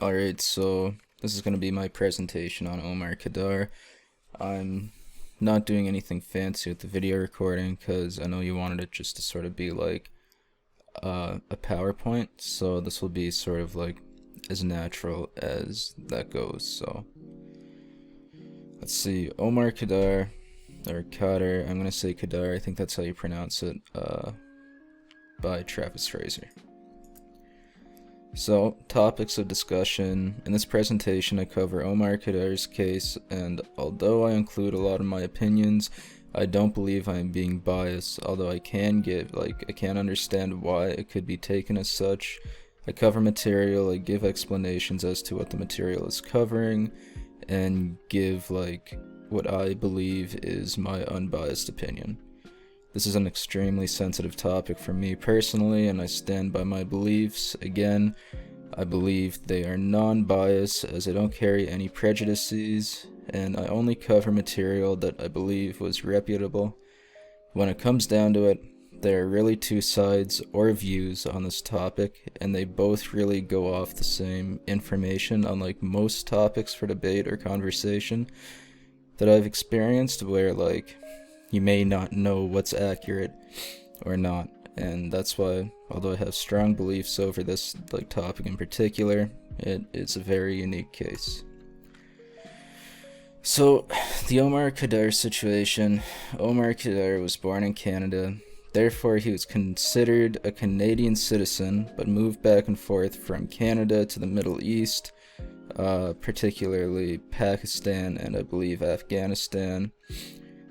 Alright, so this is going to be my presentation on Omar Khadr. I'm not doing anything fancy with the video recording because I know you wanted it just to sort of be like a PowerPoint, so this will be sort of like as natural as that goes. So let's see, Omar Khadr, or Khadr, I'm going to say Khadr, I think that's how you pronounce it, by Travis Fraser. So, topics of discussion. In this presentation, I cover Omar Khadr's case, and although I include a lot of my opinions, I don't believe I am being biased, although I can understand why it could be taken as such. I cover material, I give explanations as to what the material is covering, and give, what I believe is my unbiased opinion. This is an extremely sensitive topic for me personally, and I stand by my beliefs. Again, I believe they are non-biased as I don't carry any prejudices, and I only cover material that I believe was reputable. When it comes down to it, there are really two sides or views on this topic, and they both really go off the same information, unlike most topics for debate or conversation that I've experienced, where you may not know what's accurate or not, and that's why, although I have strong beliefs over this topic in particular, it's a very unique case. So, the Omar Khadr situation. Omar Khadr was born in Canada, therefore he was considered a Canadian citizen, but moved back and forth from Canada to the Middle East, particularly Pakistan and I believe Afghanistan.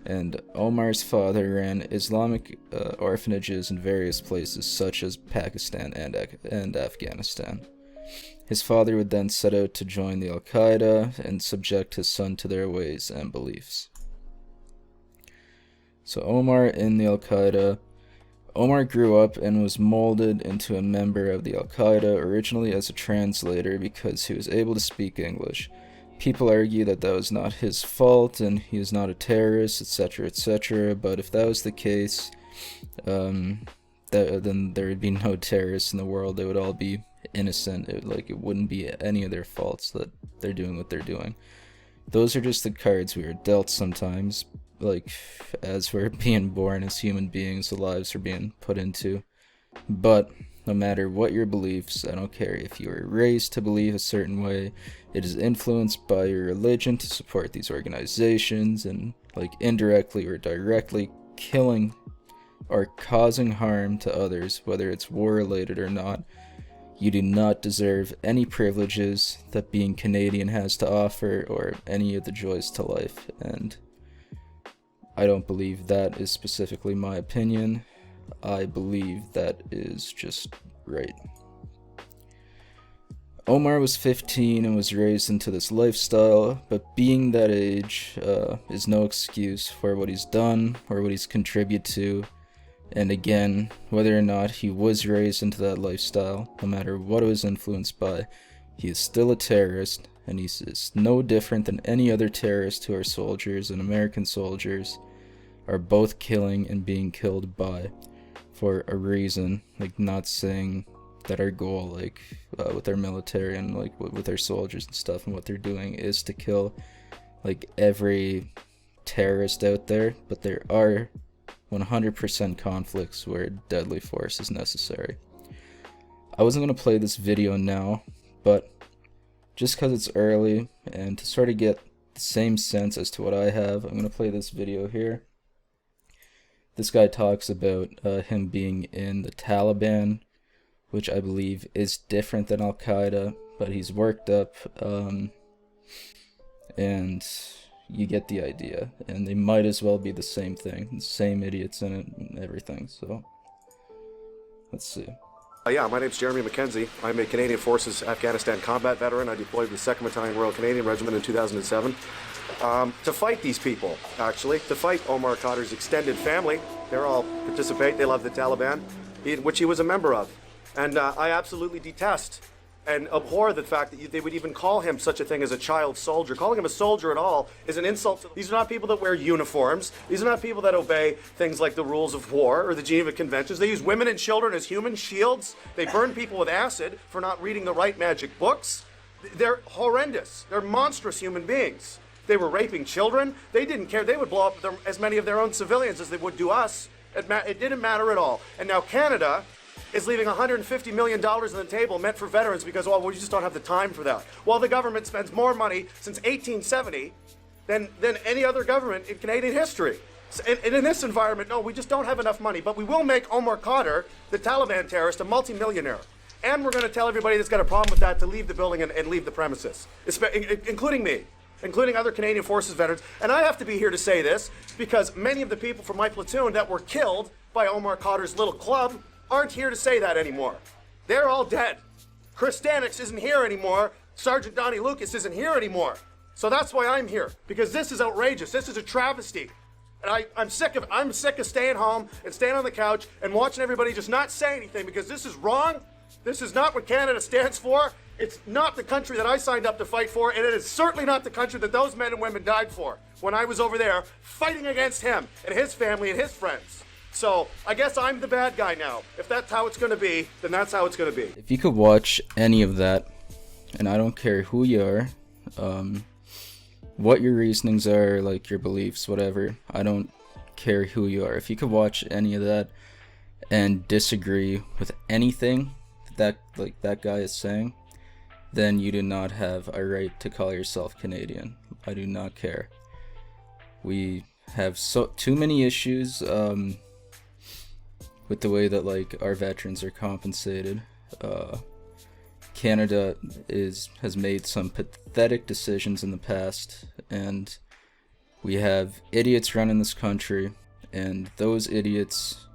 And Omar's father ran Islamic orphanages in various places such as Pakistan and Afghanistan. His father would then set out to join the Al-Qaeda and subject his son to their ways and beliefs. So Omar in the Al-Qaeda. Omar grew up and was molded into a member of the Al-Qaeda, originally as a translator because he was able to speak English. People argue that that was not his fault and he is not a terrorist, etc., etc., but if that was the case, then there would be no terrorists in the world. They would all be innocent. It wouldn't be any of their faults that they're doing what they're doing. Those are just the cards we are dealt sometimes, as we're being born as human beings, the lives we're being put into. But no matter what your beliefs, I don't care if you were raised to believe a certain way, it is influenced by your religion to support these organizations and indirectly or directly killing or causing harm to others, whether it's war related or not. You do not deserve any privileges that being Canadian has to offer or any of the joys to life, and I don't believe that is specifically my opinion. I believe that is just right. Omar was 15 and was raised into this lifestyle, but being that age is no excuse for what he's done or what he's contributed to. And again, whether or not he was raised into that lifestyle, no matter what it was influenced by, he is still a terrorist, and he's no different than any other terrorist who are soldiers, and American soldiers are both killing and being killed by, for a reason. Not saying that our goal with our military and with our soldiers and stuff and what they're doing is to kill every terrorist out there, but there are 100% conflicts where deadly force is necessary. I wasn't going to play this video now, but just because it's early and to sort of get the same sense as to what I have, I'm going to play this video here. This guy talks about him being in the Taliban, which I believe is different than Al-Qaeda, but he's worked up, and you get the idea. And they might as well be the same thing, the same idiots in it and everything, so let's see. Yeah, my name's Jeremy McKenzie. I'm a Canadian Forces Afghanistan combat veteran. I deployed with the 2nd Battalion Royal Canadian Regiment in 2007 to fight these people, actually, to fight Omar Khadr's extended family. They all participate. They love the Taliban, which he was a member of. And I absolutely detest and abhor the fact that they would even call him such a thing as a child soldier. Calling him a soldier at all is an insult. These are not people that wear uniforms. These are not people that obey things like the rules of war or the Geneva Conventions. They use women and children as human shields. They burn people with acid for not reading the right magic books. They're horrendous. They're monstrous human beings. They were raping children. They didn't care. They would blow up as many of their own civilians as they would do us. It didn't matter at all. And now Canada is leaving $150 million on the table meant for veterans because, well, we just don't have the time for that. While the government spends more money since 1870 than any other government in Canadian history. And in this environment, no, we just don't have enough money. But we will make Omar Khadr, the Taliban terrorist, a multimillionaire. And we're going to tell everybody that's got a problem with that to leave the building and leave the premises, including me, including other Canadian Forces veterans. And I have to be here to say this because many of the people from my platoon that were killed by Omar Khadr's little club aren't here to say that anymore. They're all dead. Chris Stanix isn't here anymore. Sergeant Donnie Lucas isn't here anymore. So that's why I'm here, because this is outrageous. This is a travesty. And I'm sick of staying home and staying on the couch and watching everybody just not say anything because this is wrong. This is not what Canada stands for. It's not the country that I signed up to fight for, and it is certainly not the country that those men and women died for when I was over there fighting against him and his family and his friends. So I guess I'm the bad guy now. If that's how it's going to be, then that's how it's going to be. If you could watch any of that, and I don't care who you are, what your reasonings are, like your beliefs, whatever, I don't care who you are. If you could watch any of that and disagree with anything that guy is saying, then you do not have a right to call yourself Canadian. I do not care. We have too many issues with the way that our veterans are compensated. Canada has made some pathetic decisions in the past, and we have idiots running this country, and those idiots,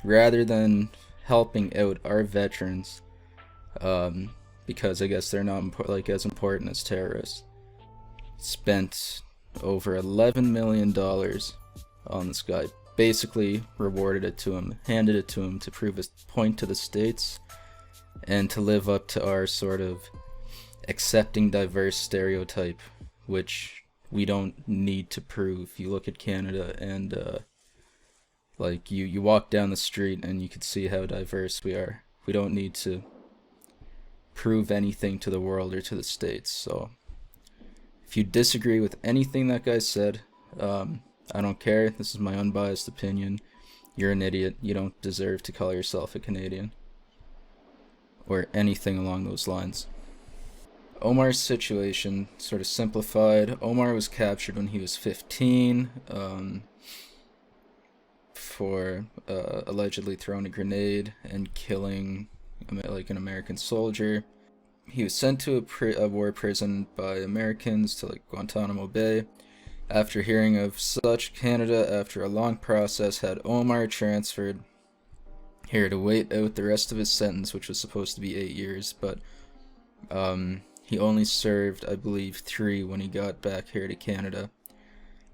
rather than helping out our veterans, because I guess they're not as important as terrorists, spent over $11 million on this guy, basically rewarded it to him, handed it to him to prove his point to the States, and to live up to our sort of accepting diverse stereotype, which we don't need to prove. You look at Canada and you walk down the street and you can see how diverse we are. We don't need to prove anything to the world or to the States. So if you disagree with anything that guy said, I don't care. This is my unbiased opinion. You're an idiot. You don't deserve to call yourself a Canadian or anything along those lines. Omar's situation, sort of simplified. Omar was captured when he was 15 for allegedly throwing a grenade and killing an American soldier. He was sent to a war prison by Americans to Guantanamo Bay. After hearing of such, Canada, after a long process, had Omar transferred here to wait out the rest of his sentence, which was supposed to be 8 years, but he only served, I believe, 3 when he got back here to Canada.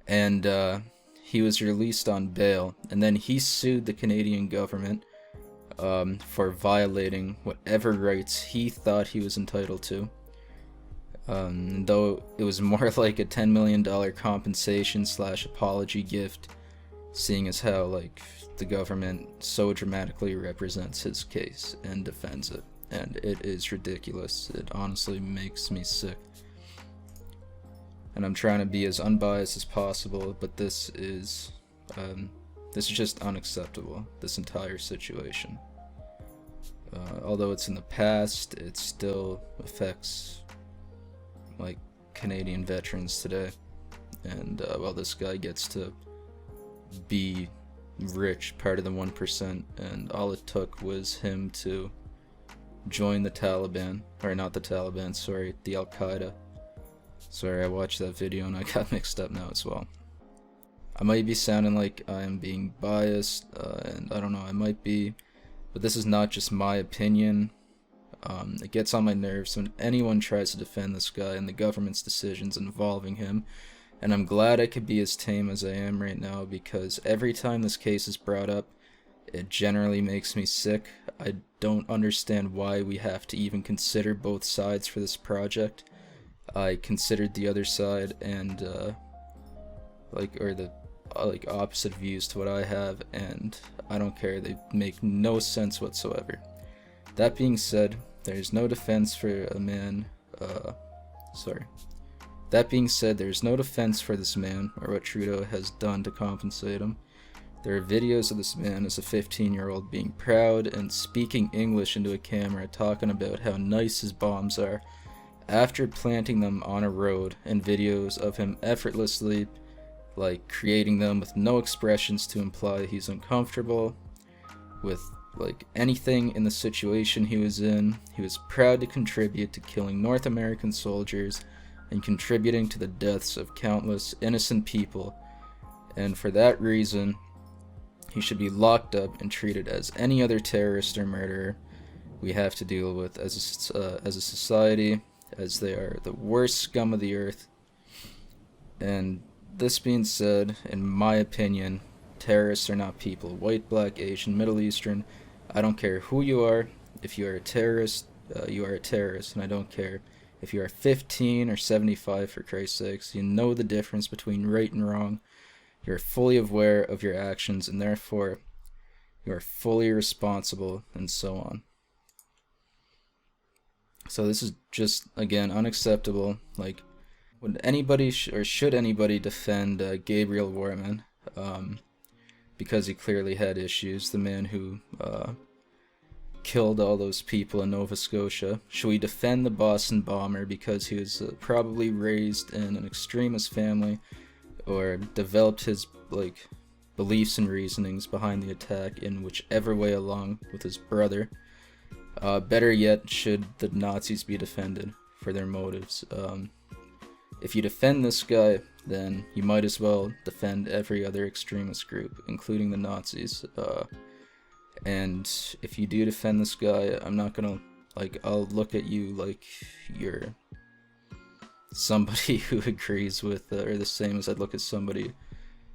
And he was released on bail, and then he sued the Canadian government for violating whatever rights he thought he was entitled to. Though it was more like a $10 million compensation / apology gift, seeing as how the government so dramatically represents his case and defends it. And it is ridiculous. It honestly makes me sick. And I'm trying to be as unbiased as possible, but this is just unacceptable, this entire situation. Although it's in the past, it still affects Canadian veterans today. And this guy gets to be rich, part of the 1%, and all it took was him to join the Taliban, or not the Taliban, sorry, the Al-Qaeda. Sorry, I watched that video and I got mixed up now as well. I might be sounding like I am being biased, and I don't know, I might be, but this is not just my opinion. It gets on my nerves when anyone tries to defend this guy and the government's decisions involving him, and I'm glad I could be as tame as I am right now, because every time this case is brought up, it generally makes me sick. I don't understand why we have to even consider both sides for this project. I considered the other side and opposite views to what I have, and I don't care. They make no sense whatsoever. That being said, there's no defense for a man Sorry. That being said, there's no defense for this man or what Trudeau has done to compensate him. There are videos of this man as a 15-year-old being proud and speaking English into a camera, talking about how nice his bombs are after planting them on a road, and videos of him effortlessly creating them with no expressions to imply he's uncomfortable with anything in the situation he was in. He was proud to contribute to killing North American soldiers and contributing to the deaths of countless innocent people, and for that reason he should be locked up and treated as any other terrorist or murderer we have to deal with as a society, as they are the worst scum of the earth. And this being said, in my opinion, terrorists are not people. White, black, Asian, Middle Eastern, I don't care who you are. If you are a terrorist, you are a terrorist, and I don't care if you are 15 or 75, for Christ's sakes. You know the difference between right and wrong. You're fully aware of your actions, and therefore you are fully responsible, and so on. So this is just, again, unacceptable. Would anybody or should anybody defend Gabriel Warman because he clearly had issues, the man who killed all those people in Nova Scotia? Should we defend the Boston bomber because he was probably raised in an extremist family or developed his beliefs and reasonings behind the attack in whichever way along with his brother? Better yet, should the Nazis be defended for their motives? If you defend this guy, then you might as well defend every other extremist group, including the Nazis. And if you do defend this guy, I'm not gonna, I'll look at you like you're somebody who agrees with, or the same as I'd look at somebody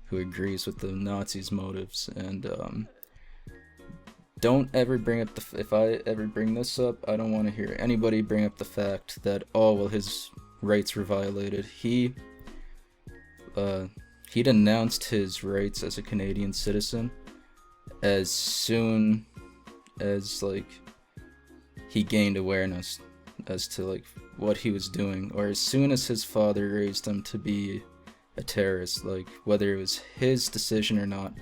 who agrees with the Nazis' motives. And don't ever bring up if I ever bring this up, I don't want to hear anybody bring up the fact that, oh, well, his rights were violated. He denounced his rights as a Canadian citizen as soon as he gained awareness as to what he was doing, or as soon as his father raised him to be a terrorist, whether it was his decision or not,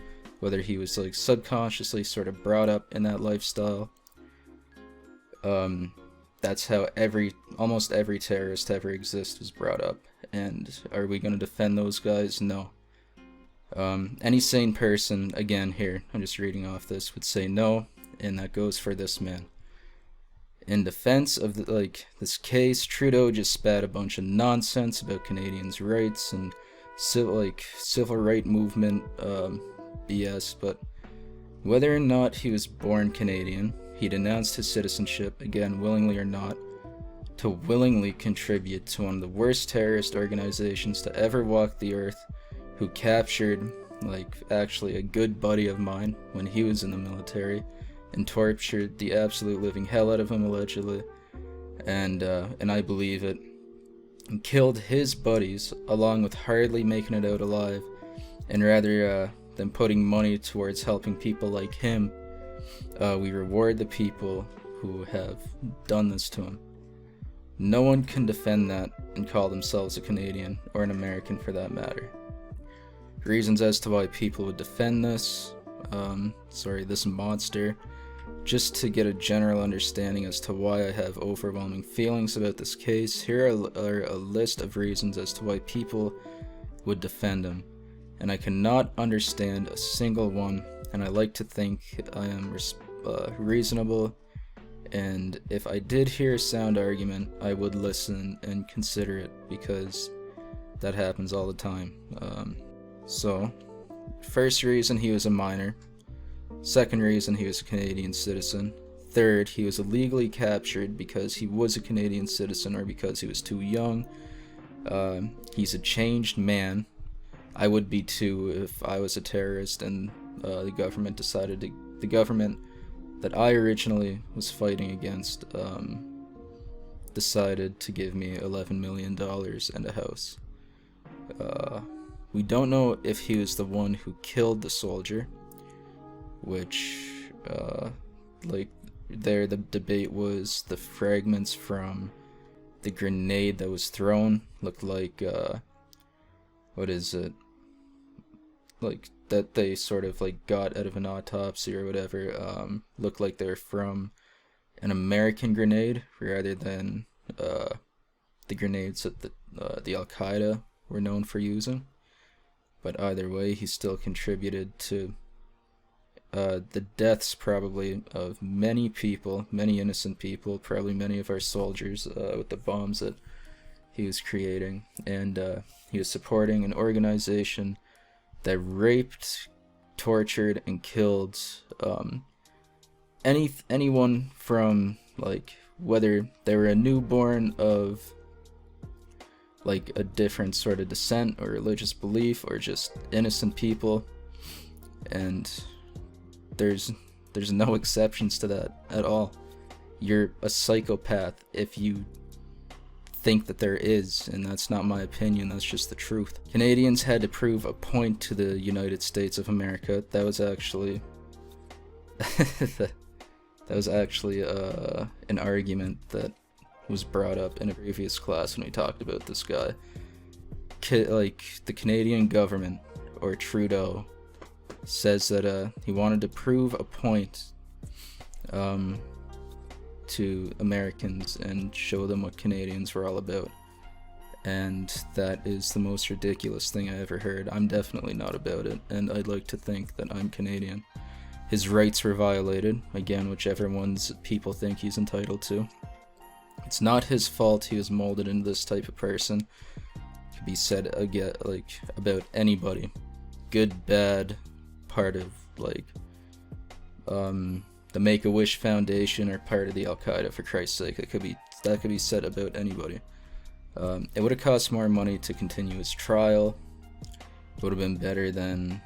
whether he was subconsciously sort of brought up in that lifestyle. That's how almost every terrorist ever exists was brought up. And are we going to defend those guys? No. Any sane person, again here, I'm just reading off this, would say no, and that goes for this man. In defense of this case, Trudeau just spat a bunch of nonsense about Canadians' rights and civil right movement BS, but whether or not he was born Canadian, he denounced his citizenship, again, willingly or not, to willingly contribute to one of the worst terrorist organizations to ever walk the earth, who captured, actually a good buddy of mine when he was in the military, and tortured the absolute living hell out of him, allegedly, and I believe it, and killed his buddies, along with hardly making it out alive, and rather than putting money towards helping people like him, we reward the people who have done this to him. No one can defend that and call themselves a Canadian, or an American for that matter. Reasons as to why people would defend this monster, just to get a general understanding as to why I have overwhelming feelings about this case. Here are a list of reasons as to why people would defend him, and I cannot understand a single one, and I like to think I am reasonable, and if I did hear a sound argument, I would listen and consider it, because that happens all the time. So, first reason, he was a minor. Second reason, he was a Canadian citizen. Third, he was illegally captured because he was a Canadian citizen or because he was too young. He's a changed man. I would be too if I was a terrorist and the government that I originally was fighting against decided to give me $11 million and a house. We don't know if he was the one who killed the soldier, which the debate was the fragments from the grenade that was thrown looked like, what is it? Like, that they sort of, like, got out of an autopsy or whatever, looked like they're from an American grenade rather than, the grenades that the Al-Qaeda were known for using. But either way, he still contributed to the deaths probably of many people, many innocent people, probably many of our soldiers with the bombs that he was creating. And he was supporting an organization that raped, tortured, and killed anyone from, like, whether they were a newborn of, like, a different sort of descent or religious belief, or just innocent people. And there's no exceptions to that at all. You're a psychopath if you think that there is, and that's not my opinion, that's just the truth. Canadians had to prove a point to the United States of America. That was actually an argument that was brought up in a previous class when we talked about this guy. Like, the Canadian government, or Trudeau, says that he wanted to prove a point to Americans and show them what Canadians were all about. And that is the most ridiculous thing I ever heard. I'm definitely not about it, and I'd like to think that I'm Canadian. His rights were violated, again, whichever ones people think he's entitled to. It's not his fault he was molded into this type of person. It could be said again, like, about anybody. Good, bad, part of, like, the Make-A-Wish Foundation, or part of the Al-Qaeda, for Christ's sake. That could be said about anybody. It would have cost more money to continue his trial. It would have been better than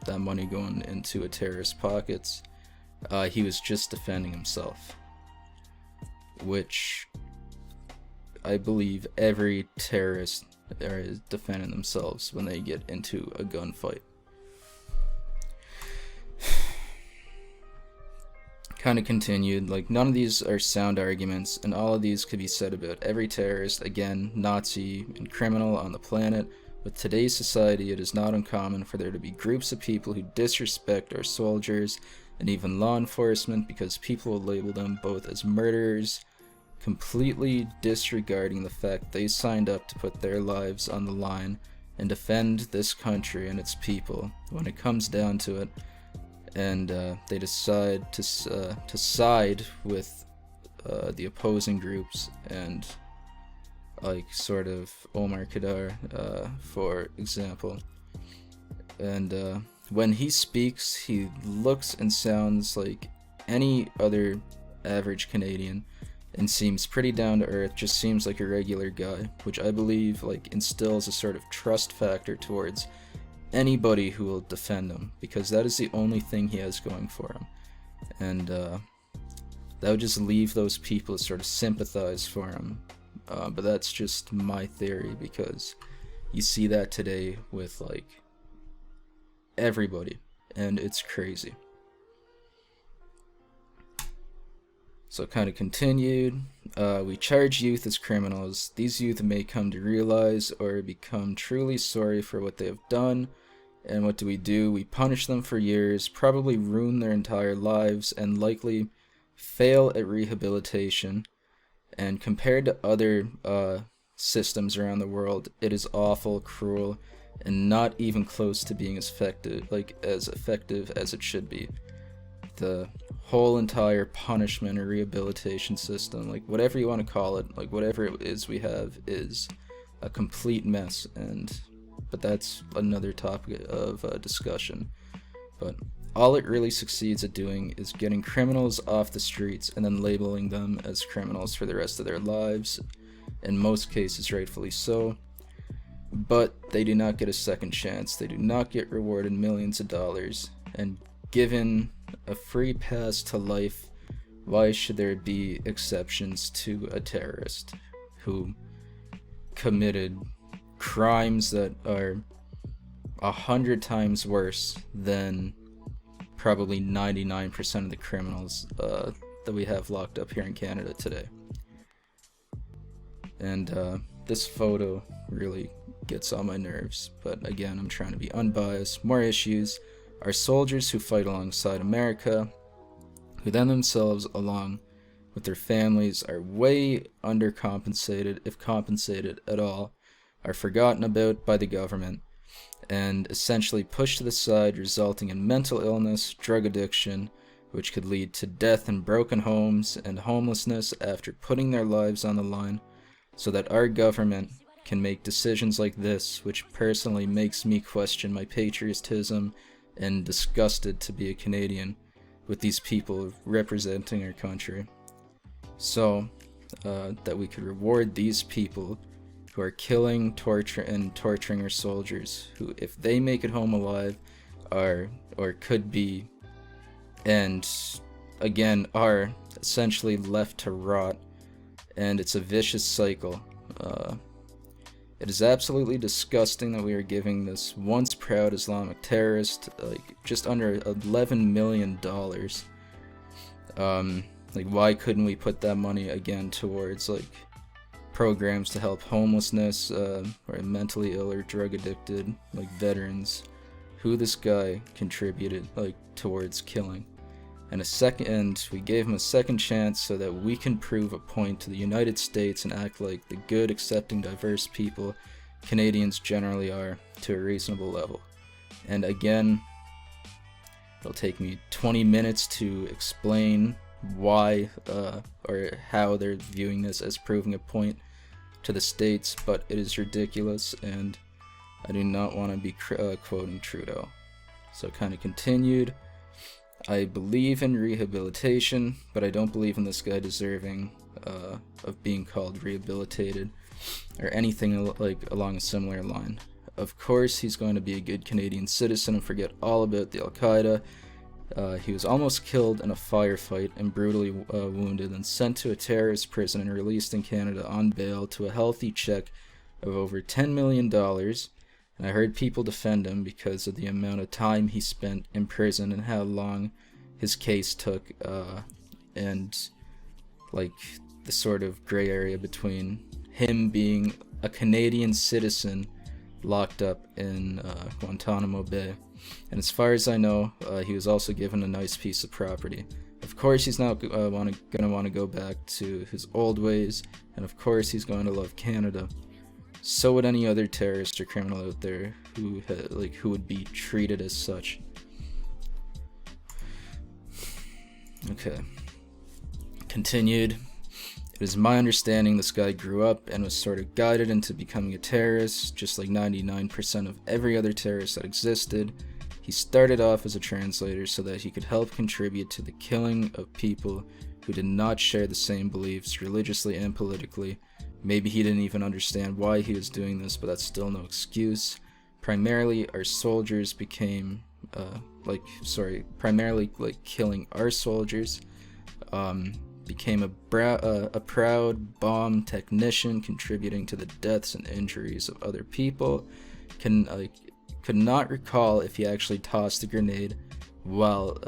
that money going into a terrorist's pockets. He was just defending himself, which I believe every terrorist is defending themselves when they get into a gunfight. Kind of continued, like, none of these are sound arguments, and all of these could be said about every terrorist, again, Nazi, and criminal on the planet. With today's society, it is not uncommon for there to be groups of people who disrespect our soldiers and even law enforcement because people will label them both as murderers, completely disregarding the fact they signed up to put their lives on the line and defend this country and its people. When it comes down to it, and they decide to side with the opposing groups, and, like, sort of Omar Khadr, for example. And when he speaks, he looks and sounds like any other average Canadian and seems pretty down to earth, just seems like a regular guy, which I believe, like, instills a sort of trust factor towards anybody who will defend him, because that is the only thing he has going for him. And that would just leave those people to sort of sympathize for him. But that's just my theory, because you see that today with, like, everybody, and it's crazy. So kind of continued. We charge youth as criminals. These youth may come to realize or become truly sorry for what they have done. And what do? We punish them for years, probably ruin their entire lives, and likely fail at rehabilitation. And compared to other systems around the world, it is awful, cruel, and not even close to being as effective as it should be. The whole entire punishment or rehabilitation system, like, whatever you want to call it, like, whatever it is we have, is a complete mess. But that's another topic of discussion. But all it really succeeds at doing is getting criminals off the streets and then labeling them as criminals for the rest of their lives, in most cases rightfully so. But they do not get a second chance. They do not get rewarded millions of dollars. And given a free pass to life, why should there be exceptions to a terrorist who committed crimes that are 100 times worse than probably 99% of the criminals that we have locked up here in Canada today? And this photo really gets on my nerves, but again, I'm trying to be unbiased. More issues. Our soldiers who fight alongside America, who then themselves, along with their families, are way undercompensated, if compensated at all, are forgotten about by the government, and essentially pushed to the side, resulting in mental illness, drug addiction, which could lead to death in broken homes and homelessness after putting their lives on the line, so that our government can make decisions like this, which personally makes me question my patriotism and disgusted to be a Canadian with these people representing our country. So, that we could reward these people who are killing, torturing our soldiers, who, if they make it home alive, are, or could be, and again, are essentially left to rot, and it's a vicious cycle. It is absolutely disgusting that we are giving this once proud Islamic terrorist like just under $11 million. Like, why couldn't we put that money again towards like programs to help homelessness or mentally ill or drug addicted like veterans who this guy contributed like towards killing? And we gave him a second chance so that we can prove a point to the United States and act like the good, accepting, diverse people Canadians generally are, to a reasonable level. And again, it'll take me 20 minutes to explain why or how they're viewing this as proving a point to the States, but it is ridiculous, and I do not want to be quoting Trudeau. So kind of continued. I believe in rehabilitation, but I don't believe in this guy deserving of being called rehabilitated or anything like along a similar line. Of course, he's going to be a good Canadian citizen and forget all about the Al-Qaeda. He was almost killed in a firefight and brutally wounded, and sent to a terrorist prison and released in Canada on bail to a healthy check of over $10 million. And I heard people defend him because of the amount of time he spent in prison and how long his case took, and like the sort of gray area between him being a Canadian citizen locked up in Guantanamo Bay. And as far as I know, he was also given a nice piece of property. Of course, he's not gonna want to go back to his old ways, and of course, he's going to love Canada. So would any other terrorist or criminal out there who would be treated as such. Okay. Continued. It is my understanding this guy grew up and was sort of guided into becoming a terrorist, just like 99% of every other terrorist that existed. He started off as a translator so that he could help contribute to the killing of people who did not share the same beliefs religiously and politically. Maybe he didn't even understand why he was doing this, but that's still no excuse. Primarily, our soldiers became, primarily killing our soldiers, became a proud bomb technician, contributing to the deaths and injuries of other people. Could not recall if he actually tossed the grenade while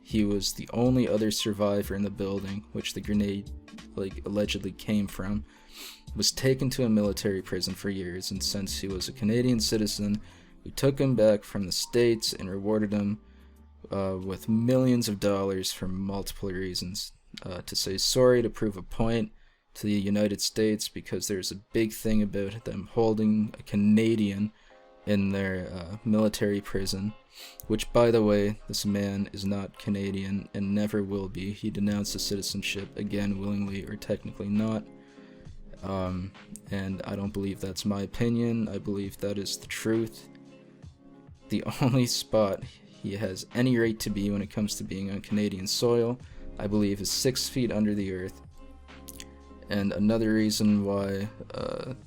he was the only other survivor in the building, which the grenade allegedly came from. Was taken to a military prison for years, and since he was a Canadian citizen, we took him back from the States and rewarded him with millions of dollars for multiple reasons. To say sorry, to prove a point to the United States, because there's a big thing about them holding a Canadian in their military prison, which, by the way, this man is not Canadian and never will be. He denounced the citizenship, again, willingly or technically not. And I don't believe that's my opinion. I believe that is the truth. The only spot he has any right to be when it comes to being on Canadian soil, I believe, is 6 feet under the earth. And another reason why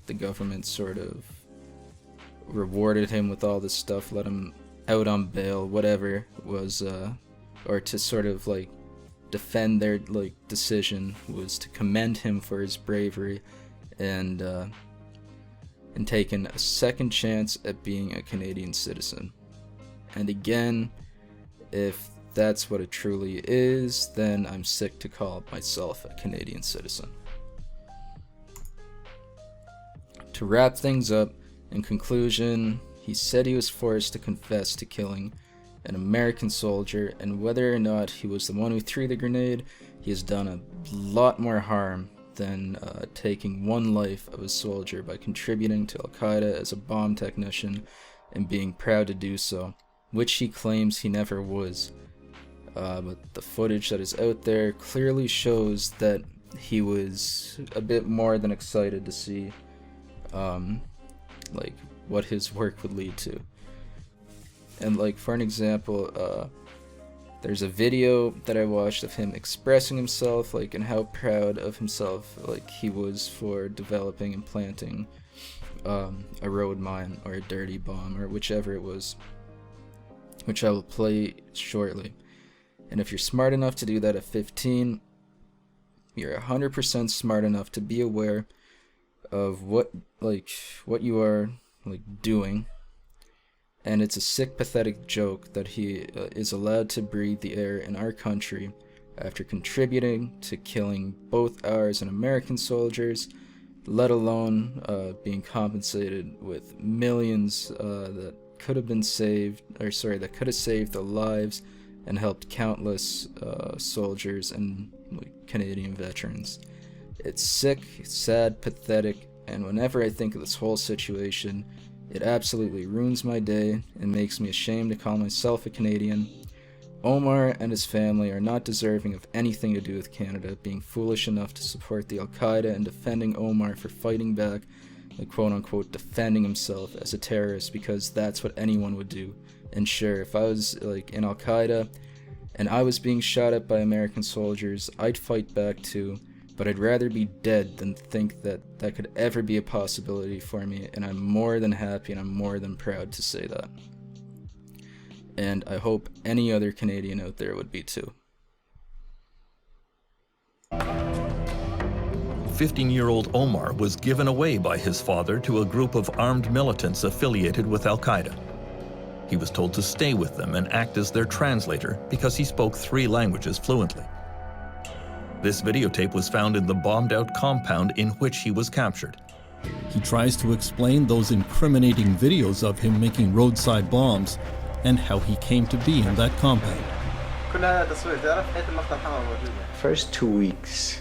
the government sort of rewarded him with all this stuff, let him out on bail, whatever, was or to sort of defend their decision, was to commend him for his bravery and taking a second chance at being a Canadian citizen. And again, if that's what it truly is, then I'm sick to call myself a Canadian citizen. To wrap things up, in conclusion, he said he was forced to confess to killing an American soldier, and whether or not he was the one who threw the grenade, he has done a lot more harm than taking one life of a soldier by contributing to Al-Qaeda as a bomb technician and being proud to do so, which he claims he never was. But the footage that is out there clearly shows that he was a bit more than excited to see like what his work would lead to. And like for an example, there's a video that I watched of him expressing himself, like, and how proud of himself like he was for developing and planting a road mine or a dirty bomb or whichever it was, which I will play shortly. And if you're smart enough to do that at 15, you're 100% smart enough to be aware of what you are like doing. And it's a sick, pathetic joke that he is allowed to breathe the air in our country after contributing to killing both ours and American soldiers, let alone being compensated with millions that could have been saved, that could have saved the lives and helped countless soldiers and Canadian veterans. It's sick, sad, pathetic, and whenever I think of this whole situation, it absolutely ruins my day and makes me ashamed to call myself a Canadian. Omar and his family are not deserving of anything to do with Canada being foolish enough to support the Al-Qaeda and defending Omar for fighting back, like quote-unquote defending himself as a terrorist, because that's what anyone would do. And sure, if I was like in Al-Qaeda and I was being shot at by American soldiers, I'd fight back too, but I'd rather be dead than think that that could ever be a possibility for me, and I'm more than happy and I'm more than proud to say that. And I hope any other Canadian out there would be too. 15-year-old Omar was given away by his father to a group of armed militants affiliated with Al-Qaeda. He was told to stay with them and act as their translator because he spoke 3 languages fluently. This videotape was found in the bombed-out compound in which he was captured. He tries to explain those incriminating videos of him making roadside bombs and how he came to be in that compound. First 2 weeks